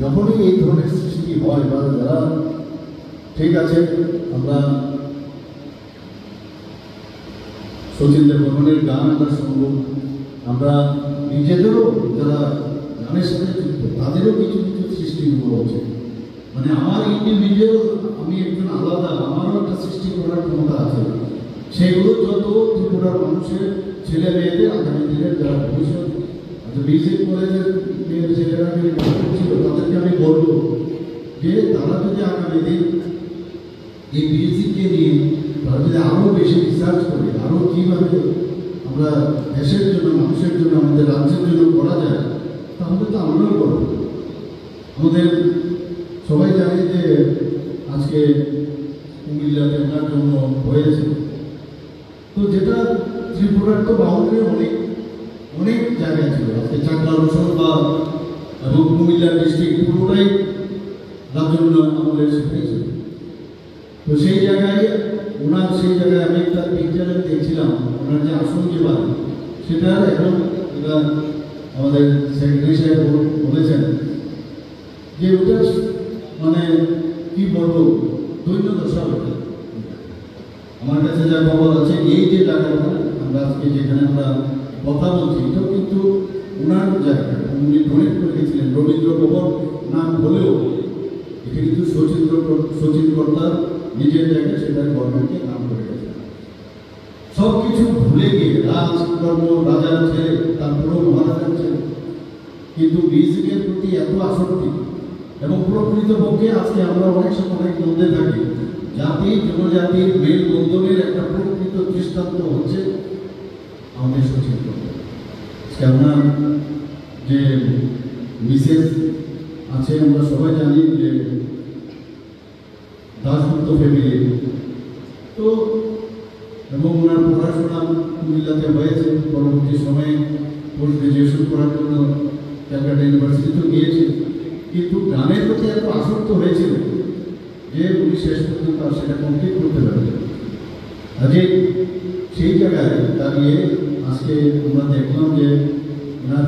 যখনই এই ধরনের সৃষ্টি হয় বা যারা ঠিক আছে আমরা শচীন্দ্র বর্মনের গান আমরা শুনবো, আমরা নিজেদেরও যারা গানের সাথে যুক্ত তাদেরও কিছু কিছু সৃষ্টি করা উচিত। মানে আমার ইন্ডিভিজুয়াল আমি একজন আলাদা, আমারও একটা সৃষ্টি করার ক্ষমতা আছে। সেগুলো যত ত্রিপুরার মানুষের ছেলে মেয়েদের আগামী দিনের যারা ভবিষ্যৎ বিএসসি কলেজের মেয়ের ছেলেরা ছিল তাদেরকে আমি বলবো যে তারা যদি আগামী দিন এই বিএসসিকে নিয়ে তারা যদি আরও বেশি রিসার্চ করে আরও কীভাবে আমরা দেশের জন্য মানুষের জন্য আমাদের রাজ্যের জন্য করা যায় তাহলে তো আমরাও করব। আমাদের সবাই জানে যে আজকে কুমিল্লাতে ওনার জন্য হয়েছে, তো যেটা ত্রিপুরার তো বাউন্ডারি অনেক অনেক জায়গায় ছিল। আজকে চাকলা রসুন বা এবং কুমিল্লা ডিস্ট্রিক্ট পুরোটাই রাজ্য উন্নয়ন আমলের হয়েছে। তো সেই জায়গায় ওনার সেই জায়গায় আমি একটা পিকচারে দেখছিলাম ওনার যে আসন যে বাড়ি সেটা এখন এটা আমাদের সেক্রেটারি সাহেব বলেছেন যে ওটা মানে কি বলবো দৈন্য দশা ওটা। আমার কাছে যা খবর আছে এই যে জায়গাটা আমরা আজকে যেখানে আমরা কথা বলছি এটাও কিন্তু ওনার জায়গা, উনি ডোনেট করে গেছিলেন। রবীন্দ্র ভবন নাম হলেও এটা কিন্তু সচিন কর্তার নিজের জায়গায় সেটা গভর্নমেন্টকে নাম করে গেছে। সব কিছু ভুলে গিয়ে রাজকর্ম রাজার ছেলে তারপরেও মহারাজার ছেলে, কিন্তু মিউজিকের প্রতি এত আসক্তি এবং প্রকৃতপক্ষে আজকে আমরা অনেক সময় অনেক মধ্যে থাকি জাতি জনজাতির মেলবন্ধনের একটা প্রকৃত দৃষ্টান্ত হচ্ছে আমাদের সচিন কর্তা। আপনার যে মিসেস আছে আমরা সবাই জানি যে দাসগুপ্ত ফ্যামিলি, তো এবং ওনার পড়াশোনা কুমিল্লাতে হয়েছে। পরবর্তী সময়ে পোস্ট গ্রাজুয়েশন করার জন্য ক্যালকাটা ইউনিভার্সিটিতেও গিয়েছে, কিন্তু গানের প্রতি এত আসক্ত হয়েছিল যে উনি শেষ পর্যন্ত আর সেটা কমপ্লিট করতে পারলেন। আজকে সেই জায়গায় দাঁড়িয়ে আজকে আমরা দেখলাম যে ওনার